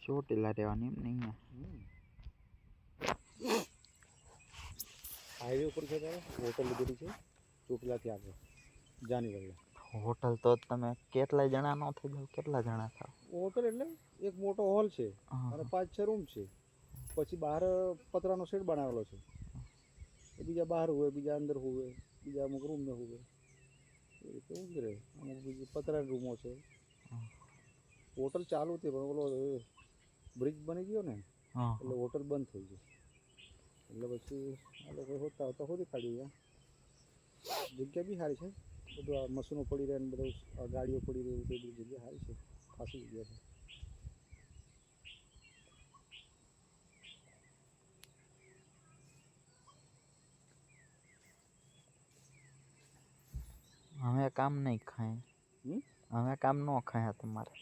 ચોટીલા રહેવાની એમ નહીં હાઈવે ઉપર છે ત્યારે હોટલ લીધેલી છે ચોટીલાથી આગળ જાની વલ્લે. હોટલ તો તમે કેટલા જણા નો થઈ જાવ? કેટલા જણા થાવ? હોટલ એટલે એક મોટો હોલ છે અને 5-6 રૂમ છે. પછી બહાર પતરાનો શેડ બનાવેલો છે. બીજા બહાર હોય, બીજા અંદર હોય, બીજા અમુક રૂમમાં હોય. એ રીતે ઊંઘી રહે. અમુક બીજી પતરાની રૂમો છે. હોટલ ચાલુ હતી પણ ઓલો બ્રિજ બની ગયો ને એટલે હોટલ બંધ થઈ ગઈ. એટલે પછી આ લોકો હોતા હોતા ખોદી કાઢી. જગ્યા બી સારી છે. બધું આ મશીનો પડી રહે ને બધું ગાડીઓ પડી રહી, તે બધી જગ્યા સારી છે. ખાસી જગ્યા છે. અમે કામ નહીં ખાય. અમે કામ ન ખાયા તમારે.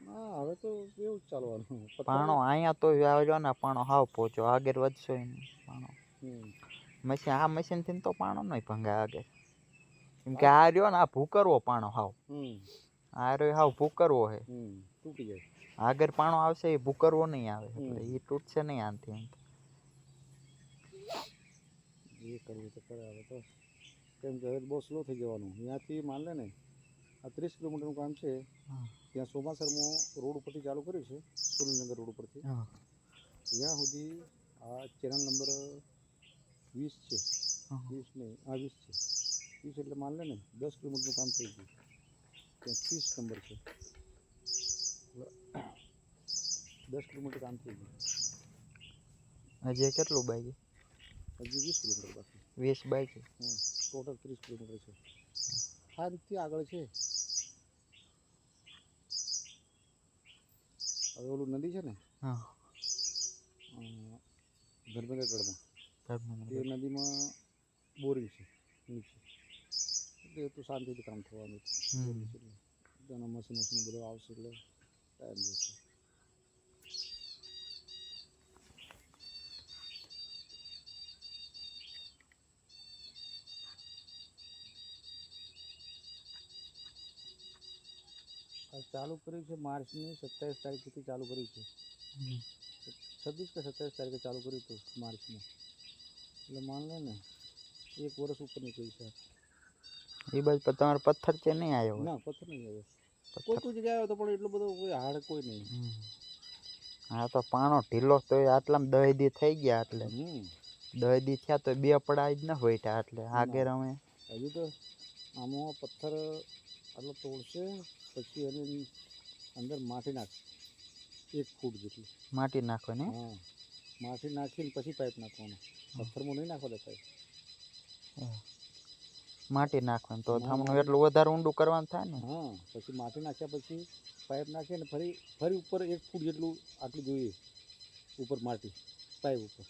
હા હવે તો એવું જ ચાલવાનું. પાણો અહીંયા તો આવજો ને, પાણો હાવ પહોંચો આગળ વધશો નહીં પાણો. મશીન આ મશીનથી તો પાણો નહીં ભંગાય આગળ. કેમ કે આ રહ્યો ને આ ભૂકરવો પાણો હાવ. આ રહ્યો હાવ ભૂકરવો છે. તૂટી જાય. આગળ પાણો આવશે એ ભૂકરવો નહીં આવે એટલે એ તૂટશે નહીં આનથી એમ. જે કરવું તો કરે હવે તો. કેમ કે હવે બહુ સ્લો થઈ જવાનું. અહીંયાથી માન લે ને આ 30 કિલોમીટરનું કામ છે. ત્યાં સોમાસરમાં રોડ ઉપરથી ચાલુ કર્યું છે, સુરેન્દ્રનગર રોડ ઉપરથી ત્યાં સુધી આ ચેનલ નંબર 20 છે. 20 નહીં, 20 છે. 20 એટલે માન લે ને 10 કિલોમીટરનું કામ થઈ ગયું. ત્યાં 30 નંબર છે. 10 કિલોમીટર કામ થઈ ગયું. હજી કેટલું બાકી? હજી 20 કિલોમીટર બાકી. 20 બાકી. ટોટલ 30 કિલોમીટર છે. આ રીતથી આગળ છે. હવે ઓલું નદી છે ને ધર્મેન્દ્રગઢમાં, એ નદીમાં બોરિંગ છે નીચે. એટલે એ તો શાંતિથી કામ થવાનું છે. ત્યાંના મશીન બધું આવશે એટલે ટાઈમ લેશે. ચાલુ કર્યું છે માર્ચની 27 તારીખથી ચાલુ કર્યું છે. 26 કે 27 તારીખે ચાલુ કર્યું હતું માર્ચમાં. એટલે માન લે ને 1 વર્ષ ઉપર નીકળી છે. એ બાજુ તમારે પથ્થર છે નહીં આવ્યો? ના, પથ્થર નહીં આવ્યો. કોઈ જગ્યાએ આવ્યો તો પણ એટલો બધો કોઈ હાડ કોઈ નહીં. હા તો પાણો ઢીલો તો આટલામાં 10 દી થઈ ગયા. એટલે 10 દી થયા તો 2 પડા જ ન હોય. એટલે આગળ અમે હજુ તો આમાં પથ્થર આટલો તોડશે પછી એની અંદર માટી નાખશે 1 ફૂટ જેટલી માટી નાખો ને. માટી નાખીને પછી પાઇપ નાખવાનો. પથ્થરમાં નહીં નાખો દે પાઇપ. માટી નાખવાનું તો થામનું એટલું વધારે ઊંડું કરવાનું થાય ને. પછી માટી નાખ્યા પછી પાઇપ નાખીને ફરી ઉપર 1 ફૂટ જેટલું આટલું જોઈએ ઉપર માટી પાઇપ ઉપર.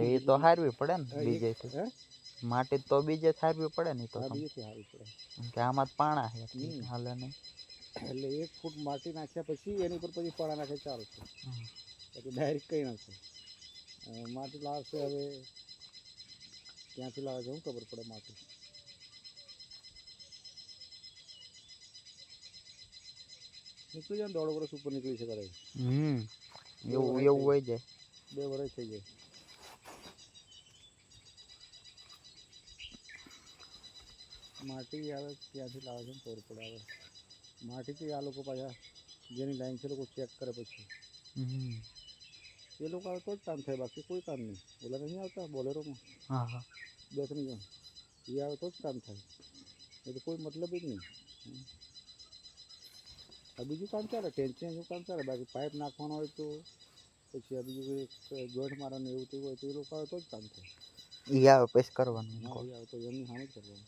એ તો હારવી પડે ને બીજેથી. માટી તો બીજે હારવી પડે ને. તો બીજેથી હારવી પડે કે આમાં પાણા છે હાલે નહીં. એટલે 1 ફૂટ માટી નાખ્યા પછી એની ઉપર પછી પાણા નાખે ચાલશે. પછી ડાયરેક્ટ કંઈ નાખશે. માટી લાવશે. હવે ક્યાંથી લાવે છે હું ખબર પડે માટી. નીકળી જાય ને 1.5 વર્ષ ઉપર નીકળી છે કદાચ. એવું હોય જાય. 2 વર્ષ થઈ જાય. માટી આવે ક્યાંથી લાવે છે ખબર પડે. આવે માટીથી આ લોકો પાછા જેની લાઈન છે લોકો ચેક કરે પછી એ લોકો આવે તો જ કામ થાય. બાકી કોઈ કામ નહીં. ઓલા નહીં આવતા બોલેરોમાં 2-3 જણ એ આવે તો જ કામ થાય. એ તો કોઈ મતલબ જ નહીં. આ બીજું કામ ચાલે, ટેન્શન કામ ચાલે. બાકી પાઇપ નાખવાનો હોય તો પછી આ બીજું કોઈ જોઈન્ટ મારવાનું એવું તેવું હોય તો એ લોકો આવે તો જ કામ થાય. એ આવે પછી કરવાનું. આવે તો એમની સામે જ કરવાનું.